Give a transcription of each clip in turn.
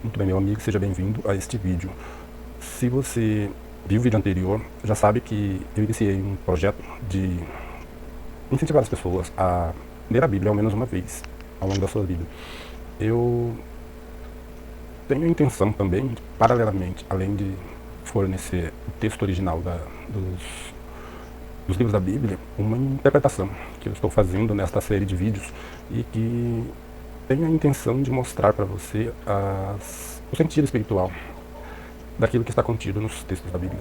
Muito bem, meu amigo, seja bem-vindo a este vídeo. Se você viu o vídeo anterior, já sabe que eu iniciei um projeto de incentivar as pessoas a ler a Bíblia ao menos uma vez ao longo da sua vida. Eu tenho a intenção também, paralelamente, além de fornecer o texto original dos livros da Bíblia, uma interpretação que eu estou fazendo nesta série de vídeos e que tem a intenção de mostrar para você o sentido espiritual daquilo que está contido nos textos da Bíblia.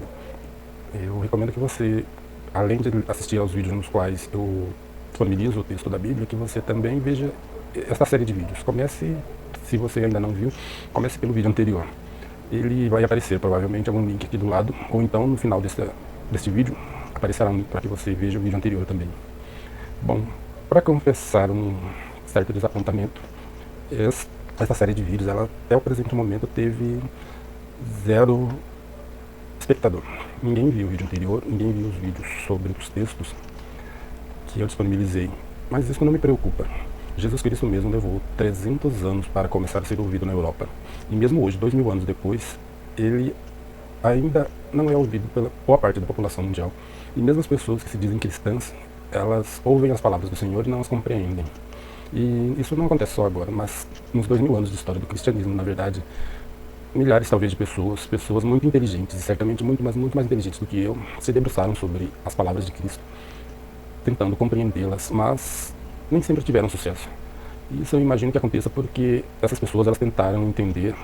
Eu recomendo que você, além de assistir aos vídeos nos quais eu disponibilizo o texto da Bíblia, que você também veja esta série de vídeos. Comece, se você ainda não viu, comece pelo vídeo anterior. Ele vai aparecer provavelmente algum link aqui do lado, ou então no final deste vídeo aparecerá um link para que você veja o vídeo anterior também. Bom, para confessar um certo desapontamento, essa série de vídeos, ela até o presente momento teve 0 espectador. Ninguém viu o vídeo anterior, ninguém viu os vídeos sobre os textos que eu disponibilizei. Mas isso não me preocupa. Jesus Cristo mesmo levou 300 anos para começar a ser ouvido na Europa. E mesmo hoje, 2000 anos depois, ele ainda não é ouvido pela boa parte da população mundial. E mesmo as pessoas que se dizem cristãs, elas ouvem as palavras do Senhor e não as compreendem. E isso não acontece só agora, mas nos 2000 anos de história do cristianismo, na verdade, milhares talvez de pessoas muito inteligentes, e certamente muito mais inteligentes do que eu, se debruçaram sobre as palavras de Cristo, tentando compreendê-las, mas nem sempre tiveram sucesso. E isso eu imagino que aconteça porque essas pessoas, elas tentaram entender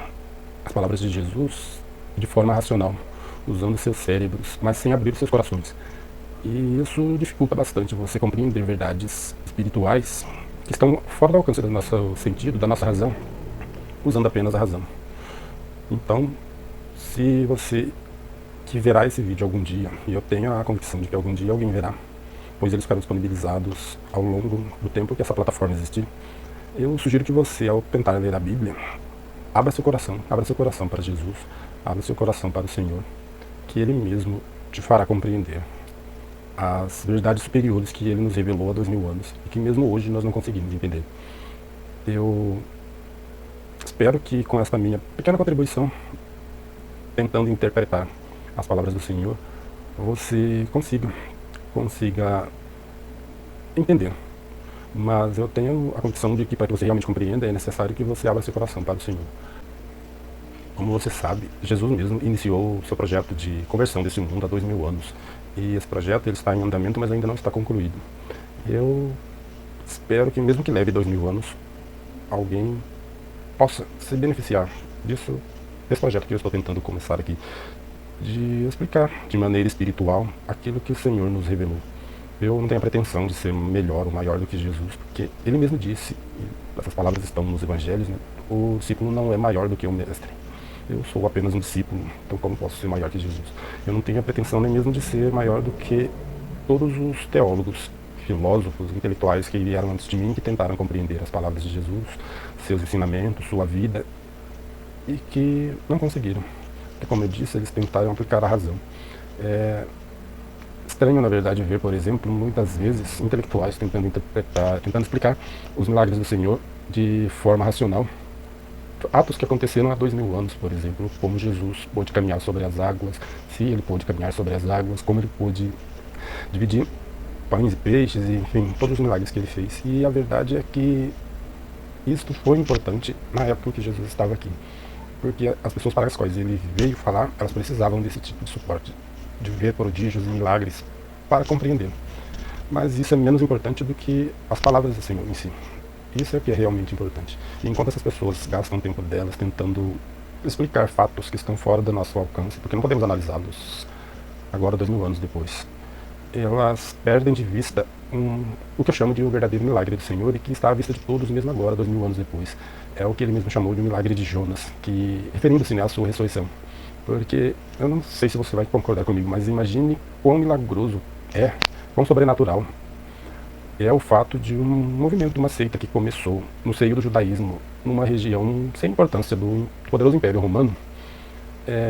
as palavras de Jesus de forma racional, usando seus cérebros, mas sem abrir seus corações. E isso dificulta bastante você compreender verdades espirituais que estão fora do alcance do nosso sentido, da nossa razão, usando apenas a razão. Então, se você que verá esse vídeo algum dia, e eu tenho a convicção de que algum dia alguém verá, pois eles ficaram disponibilizados ao longo do tempo que essa plataforma existir, eu sugiro que você, ao tentar ler a Bíblia, abra seu coração para Jesus, abra seu coração para o Senhor, que Ele mesmo te fará compreender as verdades superiores que Ele nos revelou há 2000 anos, e que mesmo hoje nós não conseguimos entender. Eu espero que com esta minha pequena contribuição, tentando interpretar as palavras do Senhor, você consiga entender. Mas eu tenho a convicção de que para que você realmente compreenda, é necessário que você abra seu coração para o Senhor. Como você sabe, Jesus mesmo iniciou o seu projeto de conversão desse mundo há 2000 anos. E esse projeto ele está em andamento, mas ainda não está concluído. Eu espero que mesmo que leve 2000 anos, alguém possa se beneficiar desse projeto que eu estou tentando começar aqui, de explicar de maneira espiritual aquilo que o Senhor nos revelou. Eu não tenho a pretensão de ser melhor ou maior do que Jesus, porque Ele mesmo disse, e essas palavras estão nos evangelhos, né? O discípulo não é maior do que o mestre. Eu sou apenas um discípulo, então como posso ser maior que Jesus? Eu não tenho a pretensão nem mesmo de ser maior do que todos os teólogos, filósofos, intelectuais que vieram antes de mim, que tentaram compreender as palavras de Jesus, seus ensinamentos, sua vida, e que não conseguiram. Porque, como eu disse, eles tentaram aplicar a razão. É estranho, na verdade, ver, por exemplo, muitas vezes intelectuais tentando interpretar, tentando explicar os milagres do Senhor de forma racional. Atos que aconteceram há 2000 anos, por exemplo, como Jesus pôde caminhar sobre as águas, se ele pôde caminhar sobre as águas, como ele pôde dividir pães e peixes, e, enfim, todos os milagres que ele fez. E a verdade é que isto foi importante na época em que Jesus estava aqui, porque as pessoas para as quais ele veio falar, elas precisavam desse tipo de suporte, de ver prodígios e milagres para compreender. Mas isso é menos importante do que as palavras do Senhor em si. Isso é o que é realmente importante. E enquanto essas pessoas gastam o tempo delas tentando explicar fatos que estão fora do nosso alcance, porque não podemos analisá-los agora, 2000 anos depois, elas perdem de vista o que eu chamo de um verdadeiro milagre do Senhor, e que está à vista de todos mesmo agora, 2000 anos depois. É o que ele mesmo chamou de um milagre de Jonas, que, referindo-se, né, à sua ressurreição. Porque eu não sei se você vai concordar comigo, mas imagine quão milagroso quão sobrenatural é o fato de um movimento, de uma seita que começou no seio do judaísmo, numa região sem importância do poderoso Império Romano.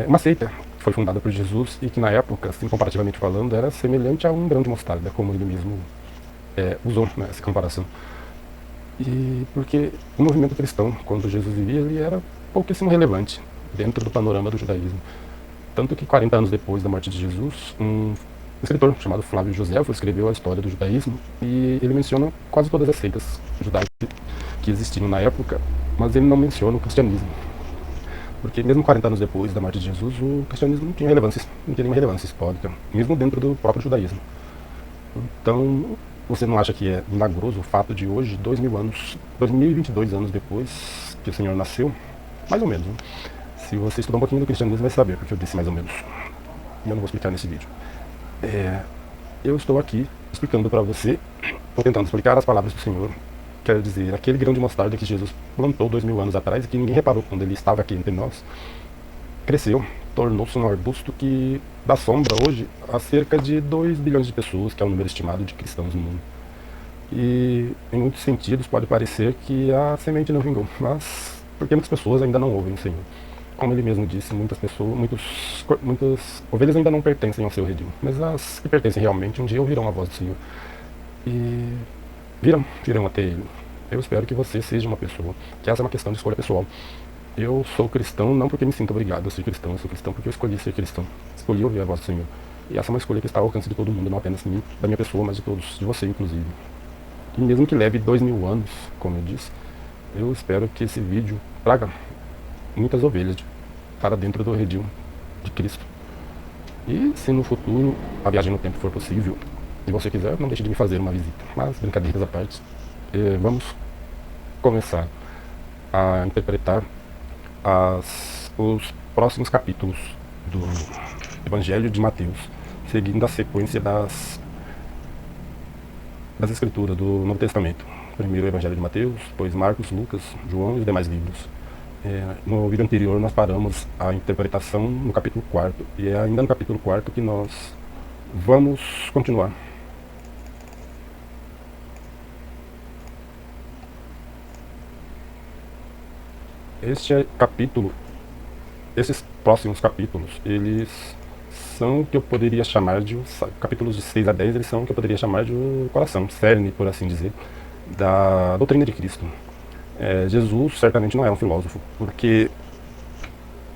Uma seita que foi fundada por Jesus e que na época, assim, comparativamente falando, era semelhante a um grão de mostarda, como ele mesmo usou, né, essa comparação. E porque o movimento cristão, quando Jesus vivia, ele era pouquíssimo relevante dentro do panorama do judaísmo. Tanto que 40 anos depois da morte de Jesus, um escritor chamado Flávio Joséfo escreveu a história do judaísmo e ele menciona quase todas as seitas judaicas que existiam na época, mas ele não menciona o cristianismo. Porque mesmo 40 anos depois da morte de Jesus, o cristianismo não tinha nenhuma relevância histórica, mesmo dentro do próprio judaísmo. Então, você não acha que é milagroso o fato de hoje, 2022 anos depois que o Senhor nasceu? Mais ou menos, né? Se você estudar um pouquinho do cristianismo, vai saber porque eu disse mais ou menos. E eu não vou explicar nesse vídeo. Eu estou aqui explicando para você, estou tentando explicar as palavras do Senhor. Quer dizer, aquele grão de mostarda que Jesus plantou 2000 anos atrás e que ninguém reparou quando ele estava aqui entre nós, cresceu, tornou-se um arbusto que dá sombra hoje a cerca de 2 bilhões de pessoas, que é o número estimado de cristãos no mundo. E em muitos sentidos pode parecer que a semente não vingou, mas porque muitas pessoas ainda não ouvem o Senhor. Como ele mesmo disse, muitas ovelhas ainda não pertencem ao seu redil, mas as que pertencem realmente um dia ouvirão a voz do Senhor e virão até ele. Eu espero que você seja uma pessoa, que essa é uma questão de escolha pessoal. Eu sou cristão não porque me sinto obrigado a ser cristão, eu sou cristão porque eu escolhi ser cristão, escolhi ouvir a voz do Senhor. E essa é uma escolha que está ao alcance de todo mundo, não apenas da minha pessoa, mas de todos, de você inclusive. E mesmo que leve 2000 anos, como eu disse, eu espero que esse vídeo traga muitas ovelhas para dentro do redil de Cristo. E se no futuro a viagem no tempo for possível, se você quiser, não deixe de me fazer uma visita. Mas, brincadeiras à parte, vamos começar a interpretar os próximos capítulos do Evangelho de Mateus, seguindo a sequência das escrituras do Novo Testamento. Primeiro o Evangelho de Mateus, depois Marcos, Lucas, João e os demais livros. No vídeo anterior nós paramos a interpretação no capítulo 4, e é ainda no capítulo 4 que nós vamos continuar. Esses próximos capítulos, eles são o que eu poderia chamar de, capítulos de 6 a 10, eles são o que eu poderia chamar de o coração, cerne, por assim dizer, da doutrina de Cristo. Jesus certamente não é um filósofo, porque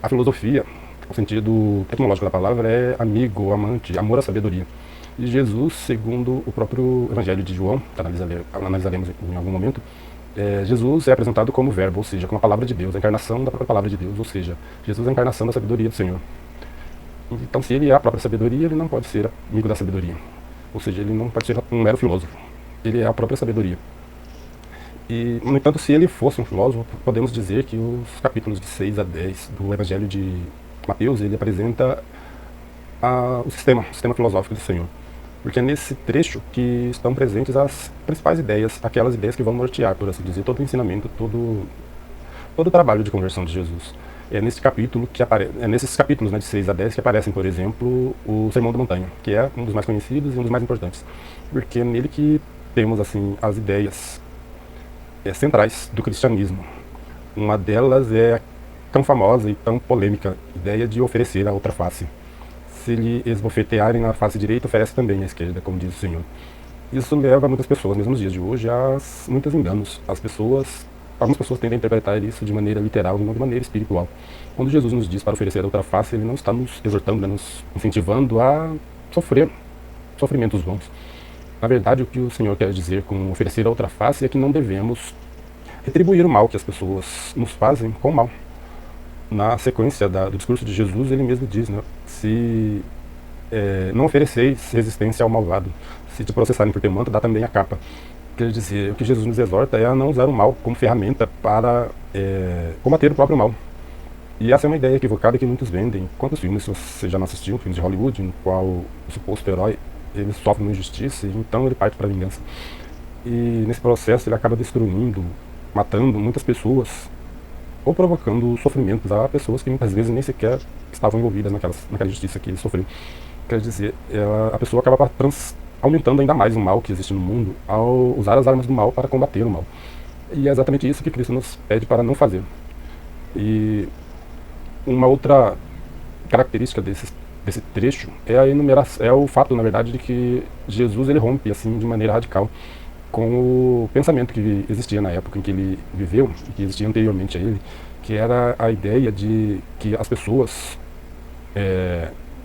a filosofia, no sentido etimológico da palavra, é amigo, amante, amor à sabedoria. E Jesus, segundo o próprio Evangelho de João, que analisaremos em algum momento, Jesus é apresentado como verbo, ou seja, como a palavra de Deus, a encarnação da própria palavra de Deus, ou seja, Jesus é a encarnação da sabedoria do Senhor. Então, se ele é a própria sabedoria, ele não pode ser amigo da sabedoria, ou seja, ele não pode ser um mero filósofo, ele é a própria sabedoria. E, no entanto, se ele fosse um filósofo, podemos dizer que os capítulos de 6 a 10 do Evangelho de Mateus, ele apresenta o sistema filosófico do Senhor. Porque é nesse trecho que estão presentes as principais ideias, aquelas ideias que vão nortear, por assim dizer, todo o ensinamento, todo o trabalho de conversão de Jesus. Nesses capítulos, né, de 6 a 10 que aparecem, por exemplo, o Sermão da Montanha, que é um dos mais conhecidos e um dos mais importantes. Porque é nele que temos assim as ideias centrais do cristianismo. Uma delas é tão famosa e tão polêmica, ideia de oferecer a outra face. Se lhe esbofetearem na face direita, oferece também a esquerda, como diz o Senhor. Isso leva muitas pessoas, mesmo nos dias de hoje, a muitos enganos. Algumas pessoas tendem a interpretar isso de maneira literal e não de maneira espiritual. Quando Jesus nos diz para oferecer a outra face, ele não está nos exortando, nos incentivando a sofrer sofrimentos vãos. Na verdade, o que o Senhor quer dizer com oferecer a outra face é que não devemos retribuir o mal que as pessoas nos fazem com o mal. Na sequência do discurso de Jesus, ele mesmo diz, né, se não ofereceis resistência ao malvado, se te processarem por teu manto, dá também a capa. Quer dizer, o que Jesus nos exorta é a não usar o mal como ferramenta para combater o próprio mal. E essa é uma ideia equivocada que muitos vendem. Quantos filmes você já não assistiu? Filmes de Hollywood, no qual o suposto herói ele sofre uma injustiça e então ele parte para a vingança. E nesse processo ele acaba destruindo, matando muitas pessoas, ou provocando sofrimentos a pessoas que muitas vezes nem sequer estavam envolvidas naquela justiça que ele sofreu. Quer dizer, a pessoa acaba aumentando ainda mais o mal que existe no mundo ao usar as armas do mal para combater o mal. E é exatamente isso que Cristo nos pede para não fazer. E uma outra característica desse trecho é o fato, na verdade, de que Jesus ele rompe assim de maneira radical com o pensamento que existia na época em que ele viveu e que existia anteriormente a ele, que era a ideia de que as pessoas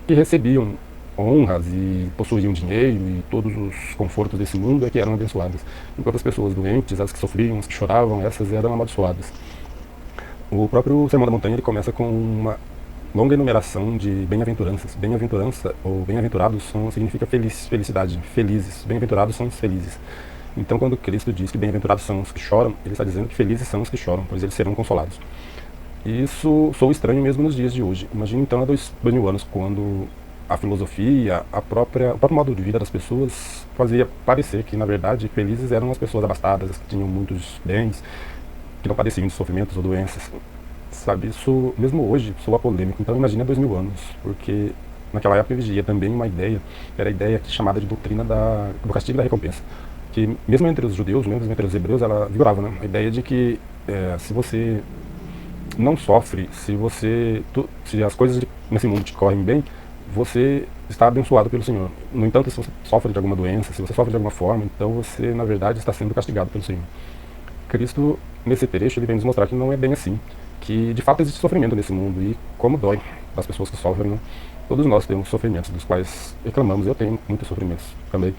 que recebiam honras e possuíam dinheiro e todos os confortos desse mundo é que eram abençoadas, enquanto as pessoas doentes, as que sofriam, as que choravam, essas eram amaldiçoadas. O próprio Sermão da Montanha ele começa com uma longa enumeração de bem-aventuranças. Bem-aventurança ou bem-aventurados significa felicidade, felizes. Bem-aventurados são os felizes. Então, quando Cristo diz que bem-aventurados são os que choram, ele está dizendo que felizes são os que choram, pois eles serão consolados. E isso sou estranho mesmo nos dias de hoje. Imagina então há 2000 anos, quando a filosofia, o próprio modo de vida das pessoas fazia parecer que, na verdade, felizes eram as pessoas abastadas, que tinham muitos bens, que não padeciam de sofrimentos ou doenças. Sabe, isso mesmo hoje soa polêmico. Então imagina 2000 anos, porque naquela época exigia também uma ideia, era a ideia chamada de doutrina do castigo e da recompensa, que mesmo entre os judeus, mesmo entre os hebreus, ela vigorava, né? A ideia de que se você não sofre, se as coisas nesse mundo te correm bem, você está abençoado pelo Senhor. No entanto, se você sofre de alguma doença, se você sofre de alguma forma, então você, na verdade, está sendo castigado pelo Senhor. Cristo, nesse trecho, ele vem nos mostrar que não é bem assim, que de fato existe sofrimento nesse mundo e como dói das pessoas que sofrem, né? Todos nós temos sofrimentos dos quais reclamamos. Eu tenho muitos sofrimentos também.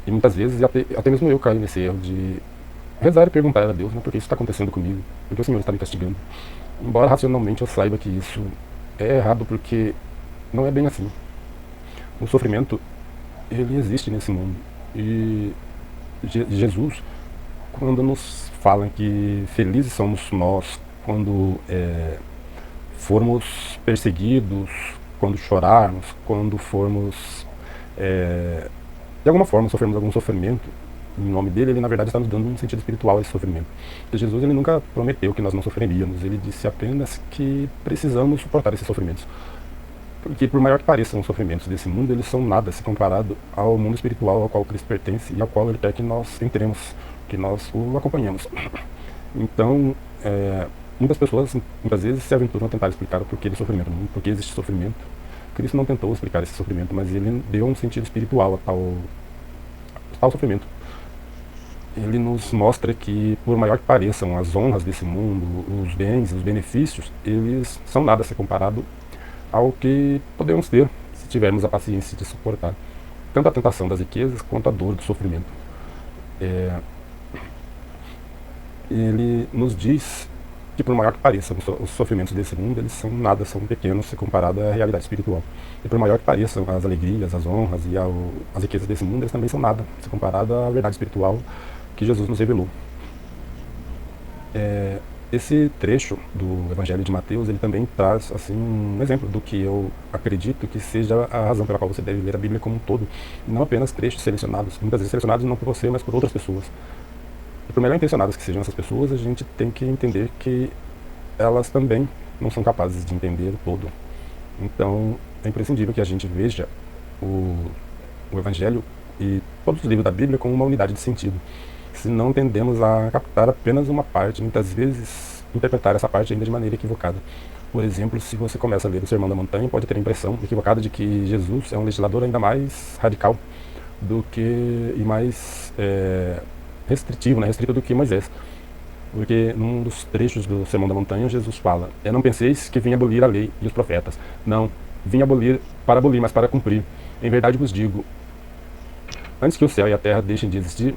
E muitas vezes, até mesmo eu caio nesse erro de rezar e perguntar a Deus, né, por que isso está acontecendo comigo? Por que o Senhor está me castigando? Embora racionalmente eu saiba que isso é errado, porque não é bem assim. O sofrimento, ele existe nesse mundo. E Jesus, quando nos fala que felizes somos nós quando formos perseguidos, quando chorarmos, quando formos, de alguma forma, sofrermos algum sofrimento, em nome dele, ele na verdade está nos dando um sentido espiritual a esse sofrimento. Porque Jesus ele nunca prometeu que nós não sofreríamos, ele disse apenas que precisamos suportar esses sofrimentos. Porque por maior que pareçam os sofrimentos desse mundo, eles são nada se comparado ao mundo espiritual ao qual Cristo pertence e ao qual ele quer que nós entremos, que nós o acompanhemos. Então, muitas pessoas, muitas vezes, se aventuram a tentar explicar o porquê do sofrimento, por que existe sofrimento. Cristo não tentou explicar esse sofrimento, mas ele deu um sentido espiritual a tal sofrimento. Ele nos mostra que, por maior que pareçam as honras desse mundo, os bens, os benefícios, eles são nada a ser comparado ao que podemos ter se tivermos a paciência de suportar tanto a tentação das riquezas quanto a dor do sofrimento. Ele nos diz que, por maior que pareçam os sofrimentos desse mundo, eles são nada, são pequenos se comparado à realidade espiritual. E por maior que pareçam as alegrias, as honras e as riquezas desse mundo, eles também são nada se comparado à verdade espiritual que Jesus nos revelou. Esse trecho do Evangelho de Mateus, ele também traz assim um exemplo do que eu acredito que seja a razão pela qual você deve ler a Bíblia como um todo, e não apenas trechos selecionados, muitas vezes selecionados não por você, mas por outras pessoas. E por melhor intencionadas que sejam essas pessoas, a gente tem que entender que elas também não são capazes de entender o todo. Então, é imprescindível que a gente veja o Evangelho e todos os livros da Bíblia como uma unidade de sentido. Se não tendemos a captar apenas uma parte, muitas vezes interpretar essa parte ainda de maneira equivocada. Por exemplo, se você começa a ler o Sermão da Montanha, pode ter a impressão equivocada de que Jesus é um legislador ainda mais radical e mais restritivo, né? Restrito do que Moisés. Porque num dos trechos do Sermão da Montanha, Jesus fala: não penseis que vim abolir a lei e os profetas. Não, vim para abolir, mas para cumprir. Em verdade vos digo, antes que o céu e a terra deixem de existir,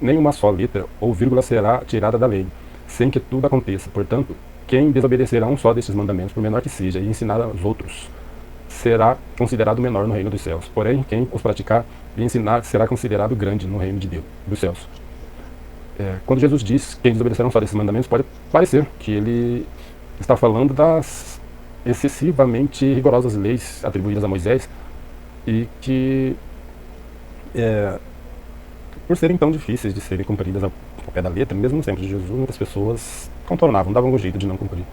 nem uma só letra ou vírgula será tirada da lei, sem que tudo aconteça. Portanto, quem desobedecer a um só destes mandamentos, por menor que seja, e ensinar aos outros, será considerado menor no reino dos céus. Porém, quem os praticar e ensinar será considerado grande no reino de Deus, dos céus. Quando Jesus diz quem desobedecer a um só desses mandamentos, pode parecer que ele está falando das excessivamente rigorosas leis atribuídas a Moisés e que por serem tão difíceis de serem cumpridas ao pé da letra, mesmo no tempo de Jesus, muitas pessoas contornavam, davam um jeito de não cumprir.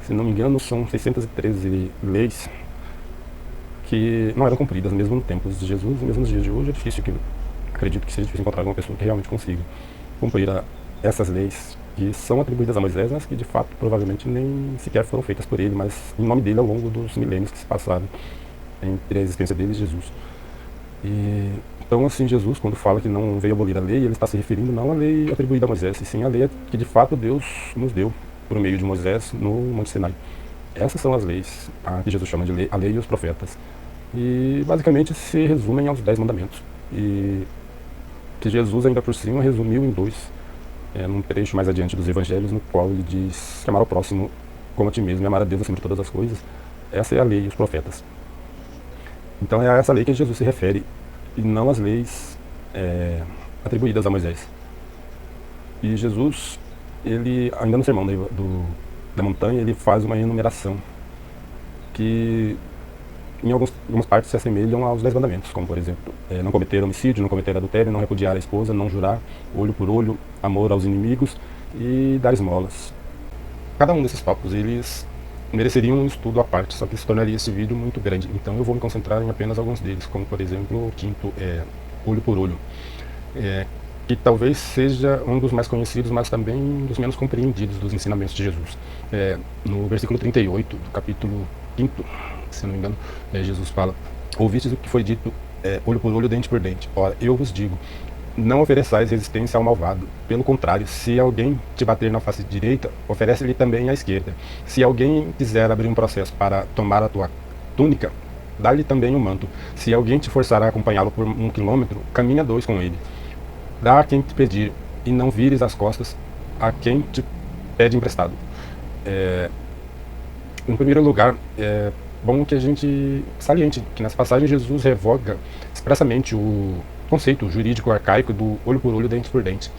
Se não me engano, são 613 leis que não eram cumpridas, mesmo no tempo de Jesus, mesmo nos dias de hoje. É difícil, acredito que seja difícil encontrar alguma pessoa que realmente consiga cumprir essas leis que são atribuídas a Moisés, mas que de fato provavelmente nem sequer foram feitas por ele, mas em nome dele ao longo dos milênios que se passaram entre a existência dele e Jesus. Então, assim, Jesus, quando fala que não veio abolir a lei, ele está se referindo não à lei atribuída a Moisés, e sim à lei que de fato Deus nos deu, por meio de Moisés no Monte Sinai. Essas são as leis, que Jesus chama de lei, a lei e os profetas. E basicamente se resumem aos 10 mandamentos. E que Jesus ainda por cima resumiu em dois, num trecho mais adiante dos evangelhos, no qual ele diz que amar o próximo como a ti mesmo e amar a Deus acima de todas as coisas. Essa é a lei e os profetas. Então é a essa lei que Jesus se refere, e não as leis atribuídas a Moisés. E Jesus, ele, ainda no sermão da montanha, ele faz uma enumeração que em algumas partes se assemelham aos 10 mandamentos, como por exemplo, não cometer homicídio, não cometer adultério, não repudiar a esposa, não jurar, olho por olho, amor aos inimigos e dar esmolas. Cada um desses tópicos, eles mereceriam um estudo à parte, só que se tornaria esse vídeo muito grande. Então eu vou me concentrar em apenas alguns deles, como por exemplo o quinto, olho por olho, que talvez seja um dos mais conhecidos, mas também um dos menos compreendidos dos ensinamentos de Jesus. No versículo 38 do capítulo 5, se não me engano, Jesus fala: ouvistes o que foi dito, olho por olho, dente por dente. Ora, eu vos digo, não ofereçais resistência ao malvado. Pelo contrário, se alguém te bater na face direita, oferece-lhe também a esquerda. Se alguém quiser abrir um processo para tomar a tua túnica, dá-lhe também o manto. Se alguém te forçar a acompanhá-lo por 1 quilômetro, caminha 2 com ele. Dá a quem te pedir, e não vires as costas a quem te pede emprestado. Em primeiro lugar, é bom que a gente saliente que nessa passagem Jesus revoga expressamente o conceito jurídico arcaico do olho por olho, dente por dente.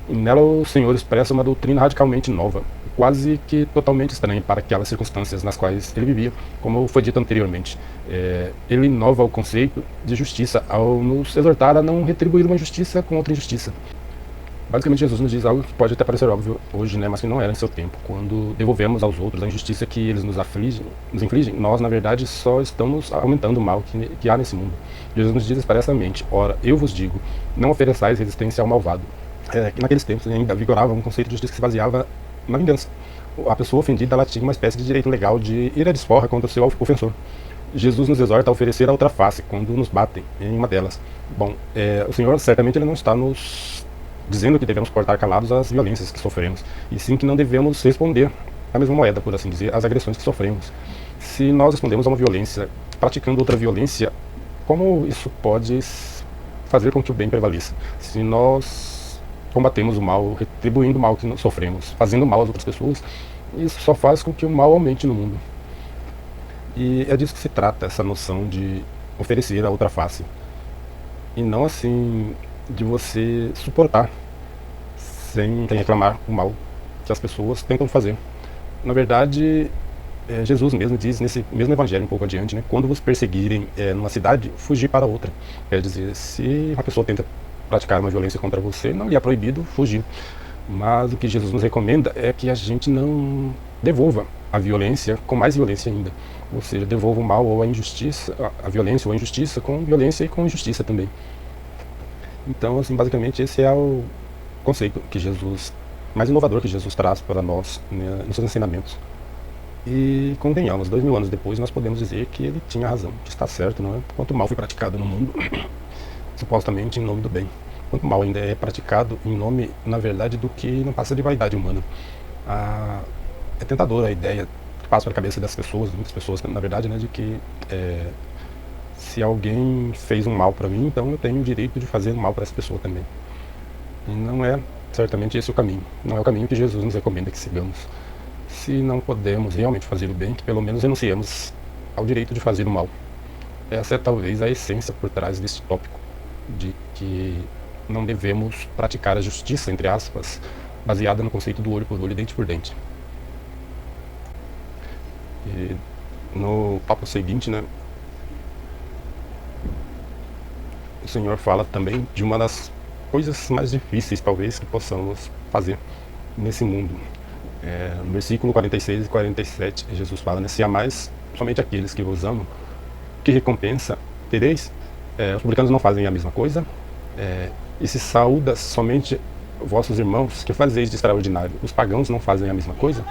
E nela o Senhor expressa uma doutrina radicalmente nova, quase que totalmente estranha para aquelas circunstâncias nas quais ele vivia, como foi dito anteriormente. Ele inova o conceito de justiça ao nos exortar a não retribuir uma injustiça com outra injustiça. Basicamente, Jesus nos diz algo que pode até parecer óbvio hoje, né, mas que não era em seu tempo. Quando devolvemos aos outros a injustiça que eles nos infligem, nós, na verdade, só estamos aumentando o mal que há nesse mundo. Jesus nos diz expressamente: ora, eu vos digo, não ofereçais resistência ao malvado. Que naqueles tempos ainda vigorava um conceito de justiça que se baseava na vingança. A pessoa ofendida, ela tinha uma espécie de direito legal de ir à desforra contra o seu ofensor. Jesus nos exorta a oferecer a outra face quando nos batem em uma delas. Bom, o Senhor certamente ele não está nos dizendo que devemos cortar calados as violências que sofremos, e sim que não devemos responder a mesma moeda, por assim dizer, às agressões que sofremos. Se nós respondemos a uma violência praticando outra violência, como isso pode fazer com que o bem prevaleça? Se nós combatemos o mal, retribuindo o mal que nós sofremos, fazendo mal às outras pessoas, isso só faz com que o mal aumente no mundo. E é disso que se trata, essa noção de oferecer a outra face. E não assim de você suportar sem reclamar o mal que as pessoas tentam fazer. Na verdade, Jesus mesmo diz nesse mesmo evangelho um pouco adiante, né, quando vos perseguirem numa cidade, fugir para outra. Quer dizer, se uma pessoa tenta praticar uma violência contra você, não lhe é proibido fugir. Mas o que Jesus nos recomenda é que a gente não devolva a violência com mais violência ainda. Ou seja, devolva o mal ou a injustiça, a violência ou a injustiça com violência e com injustiça também. Então, assim, basicamente esse é o conceito que Jesus, mais inovador que Jesus traz para nós, né, nos seus ensinamentos. E convenhamos, 2000 anos depois nós podemos dizer que ele tinha razão, que está certo, não é? Quanto mal foi praticado no mundo, supostamente em nome do bem. Quanto mal ainda é praticado em nome, na verdade, do que não passa de vaidade humana. É tentadora a ideia que passa pela cabeça das pessoas, muitas pessoas, na verdade, né, de que se alguém fez um mal para mim, então eu tenho o direito de fazer um mal para essa pessoa também. E não é certamente esse o caminho. Não é o caminho que Jesus nos recomenda que sigamos. Se não podemos realmente fazer o bem, que pelo menos renunciemos ao direito de fazer o mal. Essa é talvez a essência por trás desse tópico, de que não devemos praticar a justiça, entre aspas, baseada no conceito do olho por olho e dente por dente. E no papo seguinte, né, o Senhor fala também de uma das coisas mais difíceis, talvez, que possamos fazer nesse mundo. No versículo 46 e 47, Jesus fala, né, se amais somente aqueles que vos amam, que recompensa tereis? Os publicanos não fazem a mesma coisa? E se saúdas somente vossos irmãos, que fazeis de extraordinário? Os pagãos não fazem a mesma coisa?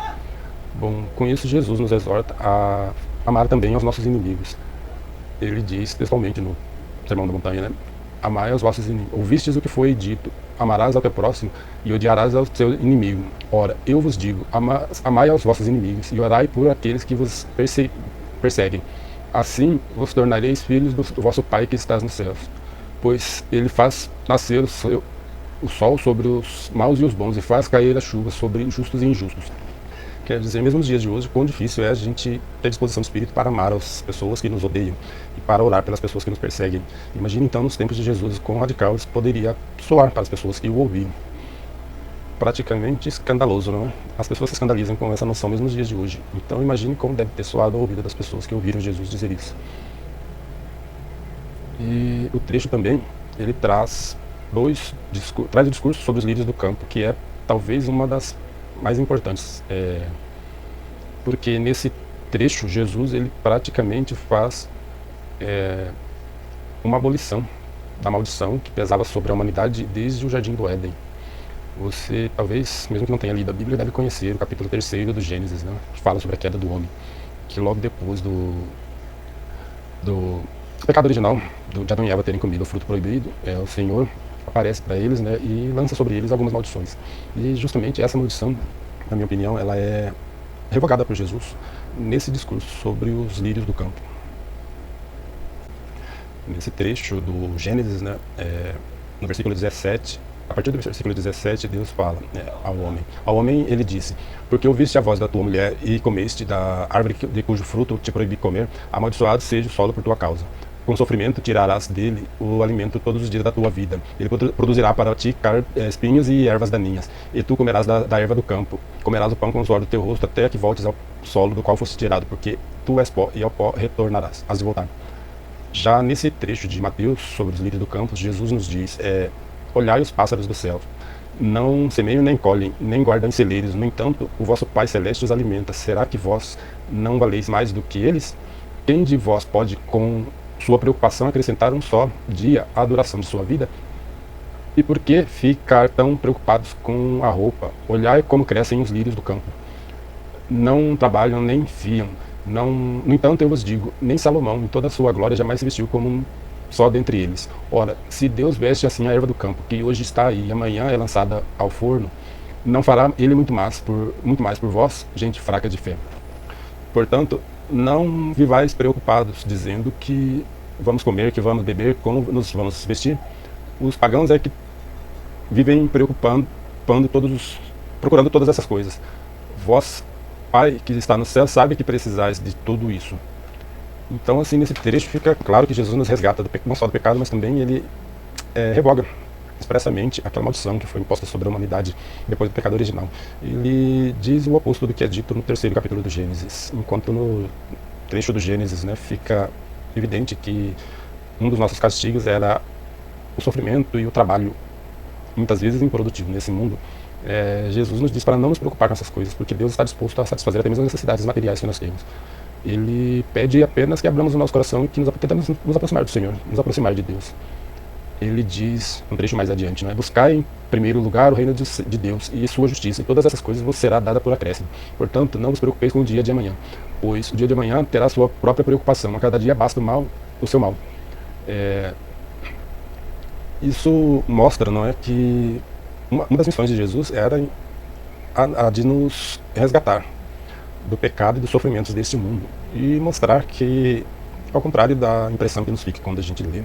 Bom, com isso Jesus nos exorta a amar também aos nossos inimigos. Ele diz textualmente no Sermão da Montanha, né, amai aos vossos inimigos. Ouvistes o que foi dito, amarás ao teu próximo e odiarás ao teu inimigo. Ora, eu vos digo, amai aos vossos inimigos e orai por aqueles que vos perseguem. Assim vos tornareis filhos do vosso Pai que estás nos céus. Pois ele faz nascer o sol sobre os maus e os bons e faz cair a chuva sobre justos e injustos. Quer dizer, mesmo nos dias de hoje, quão difícil é a gente ter disposição de espírito para amar as pessoas que nos odeiam e para orar pelas pessoas que nos perseguem. Imagine então nos tempos de Jesus quão radical isso poderia soar para as pessoas que o ouviam. Praticamente escandaloso, não é? As pessoas se escandalizam com essa noção mesmo nos dias de hoje. Então imagine como deve ter soado ao ouvido das pessoas que ouviram Jesus dizer isso. E o trecho também, ele traz o discurso sobre os lírios do campo, que é talvez uma das mais importantes, porque nesse trecho Jesus ele praticamente faz uma abolição da maldição que pesava sobre a humanidade desde o Jardim do Éden. Você talvez, mesmo que não tenha lido a Bíblia, deve conhecer o capítulo 3º do Gênesis, né, que fala sobre a queda do homem, que logo depois do pecado original, de Adão e Eva terem comido o fruto proibido, o Senhor aparece para eles, né, e lança sobre eles algumas maldições. E justamente essa maldição, na minha opinião, ela é revogada por Jesus nesse discurso sobre os lírios do campo. Nesse trecho do Gênesis, né, no versículo 17, a partir do versículo 17, Deus fala ao homem. Ao homem ele disse, porque ouviste a voz da tua mulher e comeste da árvore de cujo fruto te proibi comer, amaldiçoado seja o solo por tua causa. Com sofrimento tirarás dele o alimento todos os dias da tua vida. Ele produzirá para ti espinhos e ervas daninhas. E tu comerás da erva do campo. Comerás o pão com o suor do teu rosto até que voltes ao solo do qual foste tirado, porque tu és pó e ao pó retornarás. Has de voltar. Já nesse trecho de Mateus, sobre os lírios do campo, Jesus nos diz, olhai os pássaros do céu. Não semeiam nem colhem, nem guardam em celeiros. No entanto, o vosso Pai Celeste os alimenta. Será que vós não valeis mais do que eles? Quem de vós pode, com sua preocupação, acrescentar um só dia à duração de sua vida? E por que ficar tão preocupados com a roupa? Olhai como crescem os lírios do campo. Não trabalham nem fiam. No entanto, eu vos digo, nem Salomão, em toda a sua glória, jamais se vestiu como um só dentre eles. Ora, se Deus veste assim a erva do campo, que hoje está aí e amanhã é lançada ao forno, não fará ele muito mais por vós, gente fraca de fé. Portanto, não vivais preocupados, dizendo que vamos comer, que vamos beber, como nos vamos vestir. Os pagãos é que vivem procurando todas essas coisas. Vós, Pai que está no céu, sabe que precisais de tudo isso. Então, assim, nesse trecho fica claro que Jesus nos resgata não só do pecado, mas também ele revoga expressamente aquela maldição que foi imposta sobre a humanidade depois do pecado original. Ele diz o oposto do que é dito no 3º capítulo do Gênesis, enquanto no trecho do Gênesis, né, fica evidente que um dos nossos castigos era o sofrimento e o trabalho, muitas vezes improdutivo nesse mundo. Jesus nos diz para não nos preocupar com essas coisas, porque Deus está disposto a satisfazer até mesmo as necessidades materiais que nós temos. Ele pede apenas que abramos o nosso coração e que tentamos nos aproximar do Senhor, nos aproximar de Deus. Ele diz, um trecho mais adiante, né? Buscai em primeiro lugar o reino de Deus e sua justiça, e todas essas coisas vos será dada por acréscimo. Portanto, não vos preocupeis com o dia de amanhã, pois o dia de amanhã terá sua própria preocupação. A cada dia basta o seu mal. Isso mostra, não é, que uma das missões de Jesus era a de nos resgatar do pecado e dos sofrimentos deste mundo e mostrar que, ao contrário da impressão que nos fica quando a gente lê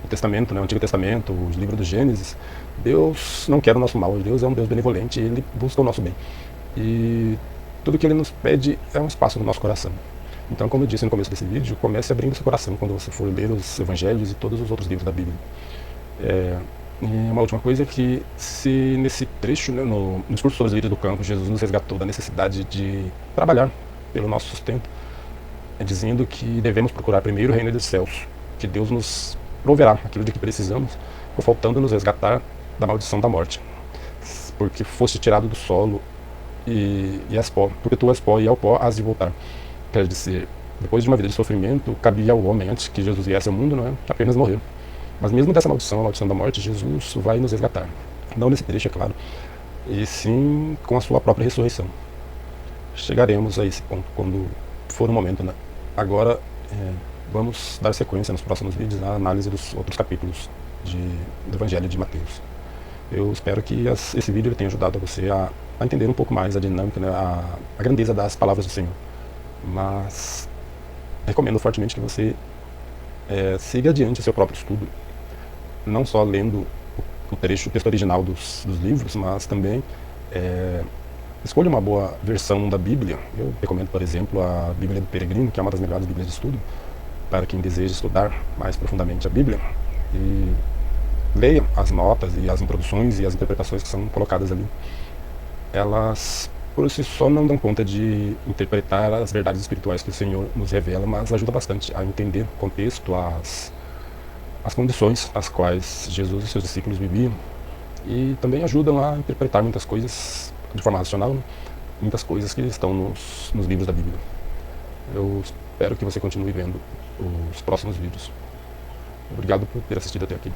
o Testamento, né, o Antigo Testamento, os livros do Gênesis, Deus não quer o nosso mal. Deus é um Deus benevolente, Ele busca o nosso bem. E tudo que Ele nos pede é um espaço no nosso coração. Então, como eu disse no começo desse vídeo, comece abrindo seu coração quando você for ler os Evangelhos e todos os outros livros da Bíblia. E uma última coisa é que, se nesse trecho, né, no discurso sobre os lírios do campo, Jesus nos resgatou da necessidade de trabalhar pelo nosso sustento, dizendo que devemos procurar primeiro o reino dos céus, que Deus nos proverá aquilo de que precisamos, faltando nos resgatar da maldição da morte, porque foste tirado do solo e és pó, porque tu és pó e ao pó has de voltar. Quer dizer, depois de uma vida de sofrimento, cabia ao homem, antes que Jesus viesse ao mundo, não é, apenas morrer. Mas mesmo dessa maldição, a maldição da morte, Jesus vai nos resgatar. Não nesse trecho, é claro, e sim com a sua própria ressurreição. Chegaremos a esse ponto quando for o momento, né? Agora, vamos dar sequência nos próximos vídeos à análise dos outros capítulos do Evangelho de Mateus. Eu espero que esse vídeo tenha ajudado você a entender um pouco mais a dinâmica, né, a grandeza das palavras do Senhor. Mas recomendo fortemente que você siga adiante o seu próprio estudo, não só lendo o texto original dos livros, mas também escolha uma boa versão da Bíblia. Eu recomendo, por exemplo, a Bíblia do Peregrino, que é uma das melhores Bíblias de estudo, para quem deseja estudar mais profundamente a Bíblia. E leia as notas e as introduções e as interpretações que são colocadas ali. Elas, por si só, não dão conta de interpretar as verdades espirituais que o Senhor nos revela, mas ajuda bastante a entender o contexto, as condições às quais Jesus e seus discípulos viviam, e também ajudam a interpretar muitas coisas de forma racional, muitas coisas que estão nos livros da Bíblia. Eu espero que você continue vendo os próximos vídeos. Obrigado por ter assistido até aqui.